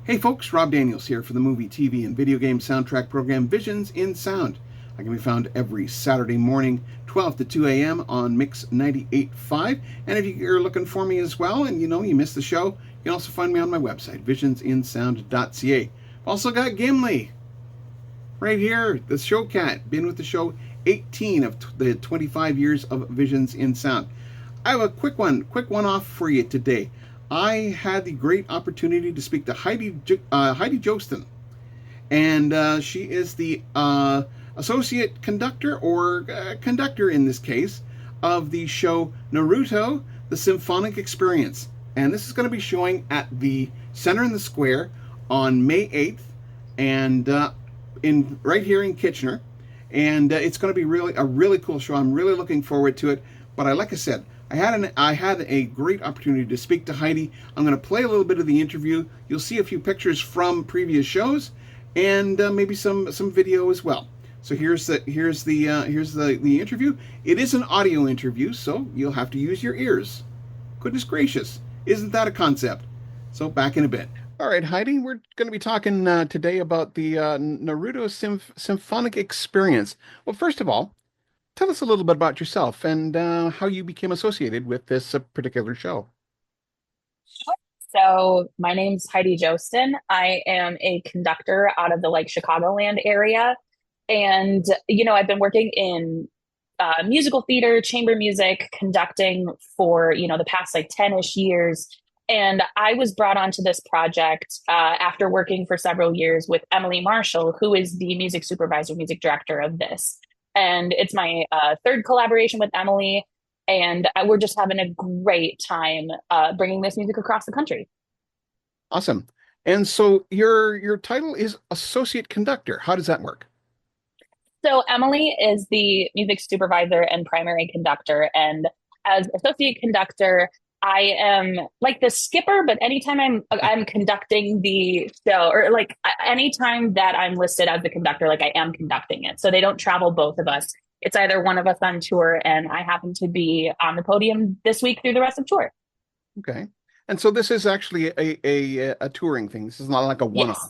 Hey folks, Rob Daniels here for the movie, TV, and video game soundtrack program Visions in Sound. I can be found every Saturday morning, 12 to 2 a.m. on Mix 98.5. And if you're looking for me as well and you missed the show, you can also find me on my website, visionsinsound.ca. I've also got Gimli right here, the show cat. Been with the show 18 of the 25 years of Visions in Sound. I have a quick one off for you today. I had the great opportunity to speak to Heidi Joosten, and she is the associate conductor, or conductor in this case, of the show Naruto, the Symphonic Experience. And this is going to be showing at the Center in the Square on May 8th, and in right here in Kitchener. And it's going to be really a really cool show. I'm really looking forward to it. But like I said, I had a great opportunity to speak to Heidi. I'm going to play a little bit of the interview. You'll see a few pictures from previous shows, and maybe some video as well. So here's the interview. It is an audio interview, so you'll have to use your ears. Goodness gracious, isn't that a concept? So back in a bit. All right, Heidi, we're going to be talking today about the Naruto Symphonic Experience. Well, first of all, tell us a little bit about yourself and how you became associated with this particular show. So my name's Heidi Joosten. I am a conductor out of the Chicagoland area. And, I've been working in musical theater, chamber music, conducting for, the past 10-ish years. And I was brought onto this project after working for several years with Emily Marshall, who is the music supervisor, music director of this. And it's my third collaboration with Emily. And we're just having a great time bringing this music across the country. Awesome. And so your title is associate conductor. How does that work? So Emily is the music supervisor and primary conductor. And as associate conductor, I am like the skipper, but anytime I'm conducting the show, or anytime that I'm listed as the conductor, I am conducting it. So they don't travel, both of us. It's either one of us on tour, and I happen to be on the podium this week through the rest of tour. Okay. And so this is actually a touring thing. This is not like a Yes. one-off.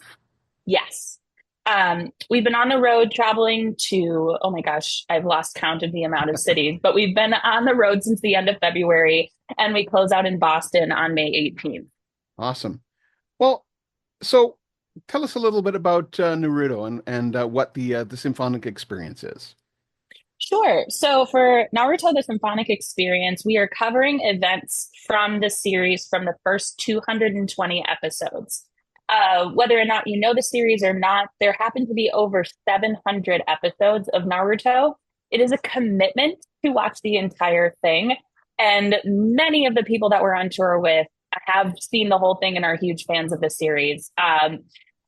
Yes. We've been on the road traveling to, oh my gosh, I've lost count of the amount of cities, but we've been on the road since the end of February, and we close out in Boston on May 18th. Awesome. Well, so tell us a little bit about Naruto and what the symphonic experience is. Sure. So for Naruto, the Symphonic Experience, we are covering events from the series from the first 220 episodes. Whether or not you know the series or not, there happen to be over 700 episodes of Naruto. It is a commitment to watch the entire thing. And many of the people that we're on tour with have seen the whole thing and are huge fans of the series.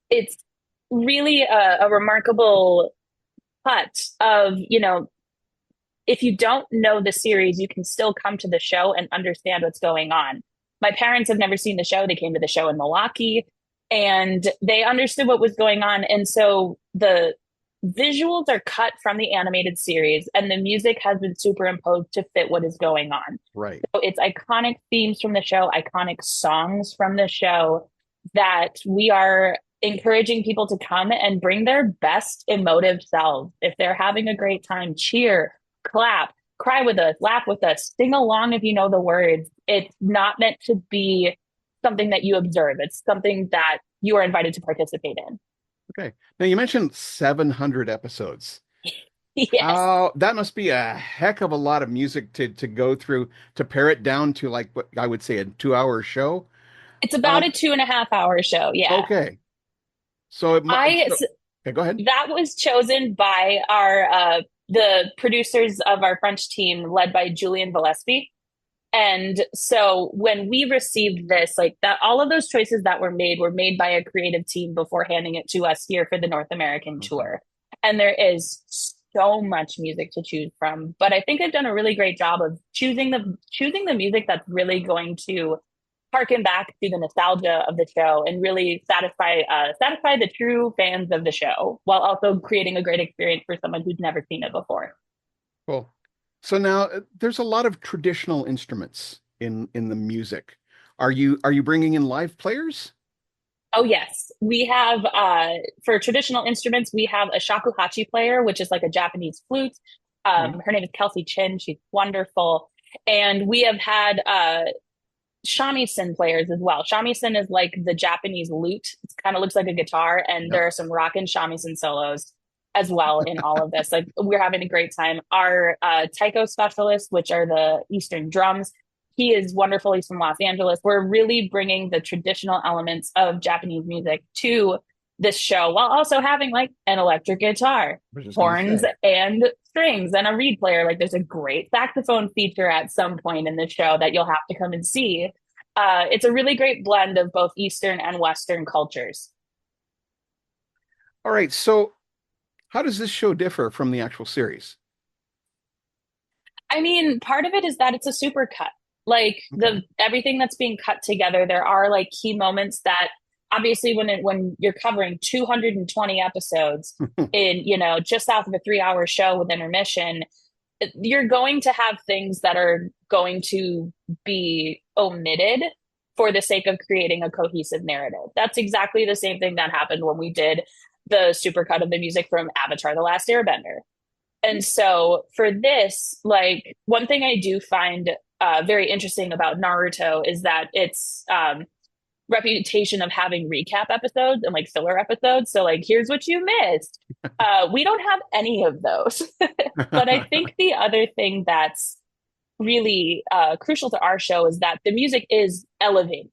It's really a remarkable cut of, if you don't know the series, you can still come to the show and understand what's going on. My parents have never seen the show. They came to the show in Milwaukee, and they understood what was going on. And so the visuals are cut from the animated series, and the music has been superimposed to fit what is going on. Right. So it's iconic themes from the show, iconic songs from the show, that we are encouraging people to come and bring their best emotive selves. If they're having a great time, cheer, clap, cry with us, laugh with us, sing along if you know the words. It's not meant to be something that you observe. It's something that you are invited to participate in. Okay. Now you mentioned 700 episodes. Yes. That must be a heck of a lot of music to go through to pare it down to like what I would say a 2 hour show. It's about Um, a 2.5 hour show. Yeah. okay. So I okay, go ahead. That was chosen by our the producers of our French team, led by Julian Valespi. And so when we received this, that, all of those choices that were made by a creative team before handing it to us here for the North American Okay. tour. And there is so much music to choose from, but I think they've done a really great job of choosing the music that's really going to harken back to the nostalgia of the show and really satisfy the true fans of the show, while also creating a great experience for someone who's never seen it before. Cool. So now there's a lot of traditional instruments in the music. Are you bringing in live players? Oh yes, we have for traditional instruments we have a shakuhachi player, which is like a Japanese flute. Mhm. Her name is Kelsey Chin. She's wonderful, and we have had shamisen players as well. Shamisen is like the Japanese lute. It kind of looks like a guitar, and Yep. there are some rockin' shamisen solos as well in all of this. Like we're having a great time. Our taiko specialist, which are the Eastern drums, he is wonderful. He's from Los Angeles. We're really bringing the traditional elements of Japanese music to this show while also having like an electric guitar, I was just going to horns, say. and strings, and a reed player. Like there's a great saxophone feature at some point in the show that you'll have to come and see. It's a really great blend of both Eastern and Western cultures. All right. So how does this show differ from the actual series? I mean, part of it is that it's a super cut. Like Okay. the everything that's being cut together, there are like key moments that obviously when you're covering 220 episodes in, just south of a 3 hour show with intermission, you're going to have things that are going to be omitted for the sake of creating a cohesive narrative. That's exactly the same thing that happened when we did the supercut of the music from Avatar: The Last Airbender. And so for this, like one thing I do find very interesting about Naruto is that its reputation of having recap episodes and like filler episodes. So like, here's what you missed. We don't have any of those. But I think the other thing that's really crucial to our show is that the music is elevated.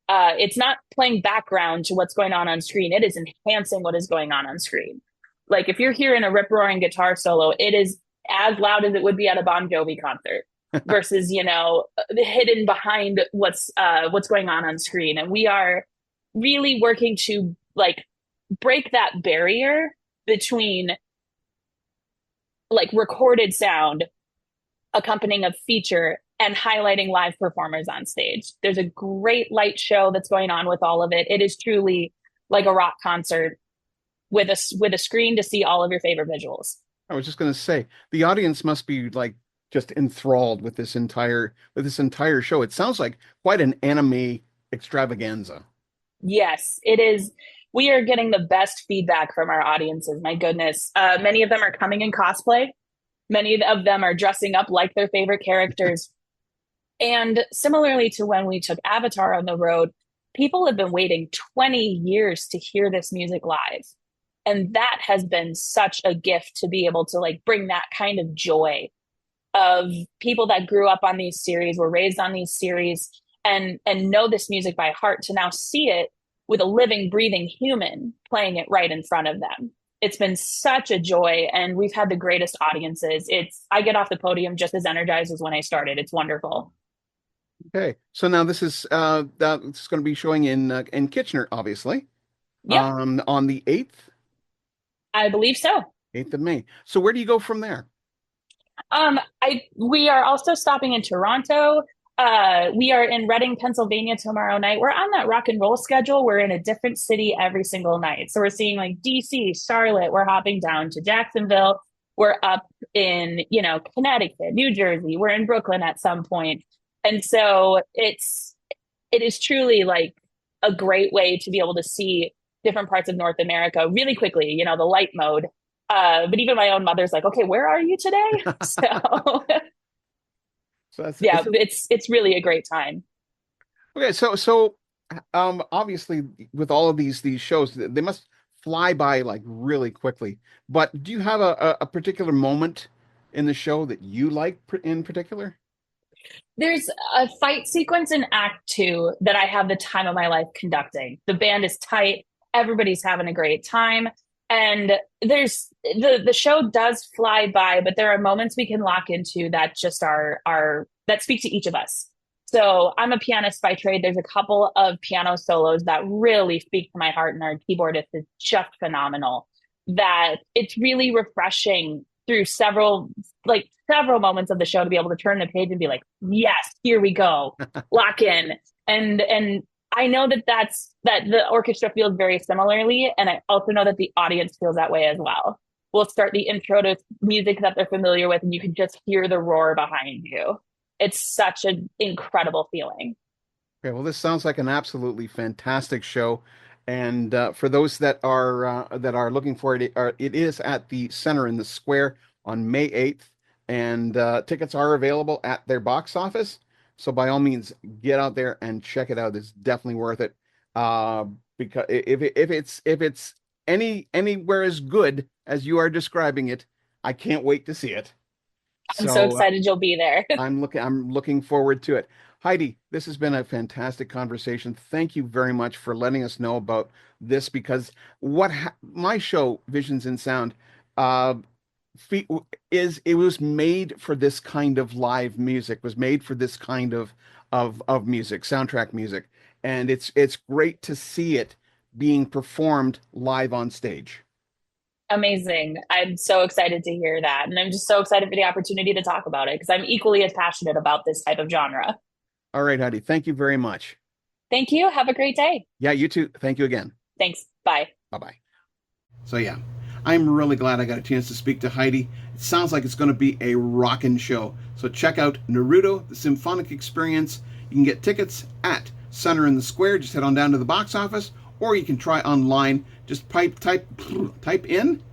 It's not playing background to what's going on screen. It is enhancing what is going on screen. Like if you're hearing a rip roaring guitar solo, it is as loud as it would be at a Bon Jovi concert versus hidden behind what's going on screen. And we are really working to like break that barrier between like recorded sound accompanying a feature and highlighting live performers on stage. There's a great light show that's going on with all of it. It is truly like a rock concert with a screen to see all of your favorite visuals. I was just going to say the audience must be like just enthralled with this entire show. It sounds like quite an anime extravaganza. Yes, it is. We are getting the best feedback from our audiences. My goodness. Many of them are coming in cosplay. Many of them are dressing up like their favorite characters. And similarly to when we took Avatar on the road, people have been waiting 20 years to hear this music live. And that has been such a gift to be able to like bring that kind of joy of people that grew up on these series, were raised on these series, and know this music by heart to now see it with a living, breathing human playing it right in front of them. It's been such a joy, and we've had the greatest audiences. I get off the podium just as energized as when I started. It's wonderful. Okay, so now this is going to be showing in Kitchener, obviously, Yep, on the I believe so. 8th of May. So where do you go from there? I we are also stopping in Toronto. We are in Reading, Pennsylvania tomorrow night. We're on that rock and roll schedule. We're in a different city every single night. So we're seeing like DC, Charlotte. We're hopping down to Jacksonville. We're up in, Connecticut, New Jersey. We're in Brooklyn at some point. And so it is truly like a great way to be able to see different parts of North America really quickly, the light mode. But even my own mother's like, okay, where are you today? So So that's yeah, it's it's really a great time. okay. So obviously with all of these shows, they must fly by like really quickly. But do you have a particular moment in the show that you like in particular? There's a fight sequence in Act Two that I have the time of my life conducting. The band is tight, everybody's having a great time. And there's the show does fly by, but there are moments we can lock into that just are that speak to each of us. So I'm a pianist by trade. There's a couple of piano solos that really speak to my heart, and our keyboardist is just phenomenal. That it's really refreshing through several moments of the show to be able to turn the page and be like, yes, here we go, lock in. And I know that the orchestra feels very similarly, and I also know that the audience feels that way as well. We'll start the intro to music that they're familiar with, and you can just hear the roar behind you. It's such an incredible feeling. Okay, well, this sounds like an absolutely fantastic show. And for those that are looking for it, it is at the Center in the Square on May 8th, and tickets are available at their box office. So by all means, get out there and check it out. It's definitely worth it. Uh, because if it's anywhere as good as you are describing it, I can't wait to see it. I'm so So excited you'll be there. I'm looking forward to it. Heidi, this has been a fantastic conversation. Thank you very much for letting us know about this because my show, Visions in Sound, uh, fe it was made for this kind of live music, was made for this kind of music, soundtrack music, and it's great to see it being performed live on stage. Amazing. I'm so excited to hear that. And I'm just so excited for the opportunity to talk about it because I'm equally as passionate about this type of genre. All right, Heidi, thank you very much. Thank you. Have a great day. Yeah, you too. Thank you again. Thanks. Bye. Bye-bye. So yeah, I'm really glad I got a chance to speak to Heidi. It sounds like it's going to be a rockin' show. So check out Naruto, the Symphonic Experience. You can get tickets at Center in the Square. Just head on down to the box office, or you can try online. Just pipe in,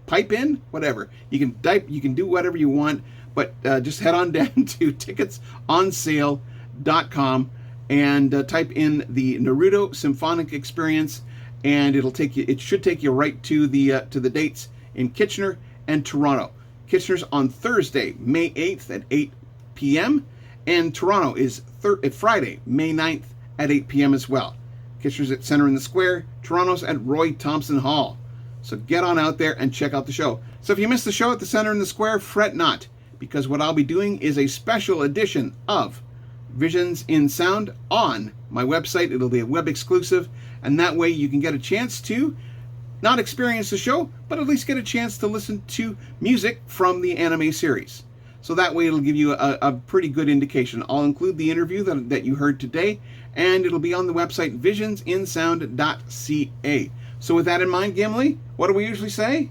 whatever. You can do whatever you want, but just head on down to ticketsonsale.com and type in the Naruto Symphonic Experience, and it should take you right to the dates in Kitchener and Toronto. Kitchener's on Thursday, May 8th at 8 p.m. and Toronto is Friday, May 9th at 8 p.m. as well. Kitchener's at Center in the Square, Toronto's at Roy Thompson Hall. So get on out there and check out the show. So if you missed the show at the Center in the Square, fret not, because what I'll be doing is a special edition of Visions in Sound on my website. It'll be a web exclusive, and that way you can get a chance to not experience the show, but at least get a chance to listen to music from the anime series. So that way it'll give you a pretty good indication. I'll include the interview that you heard today, and it'll be on the website visionsinsound.ca. So with that in mind, Gimli, what do we usually say?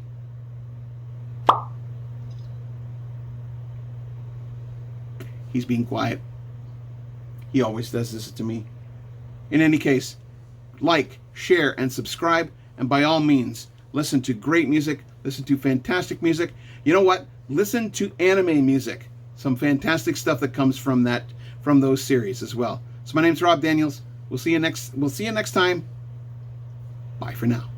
He's being quiet. He always does this to me. In any case, like, share, and subscribe, and by all means, listen to great music, listen to fantastic music. You know what? Listen to anime music. Some fantastic stuff that comes from those series as well. So my name's Rob Daniels. We'll see you next time. Bye for now.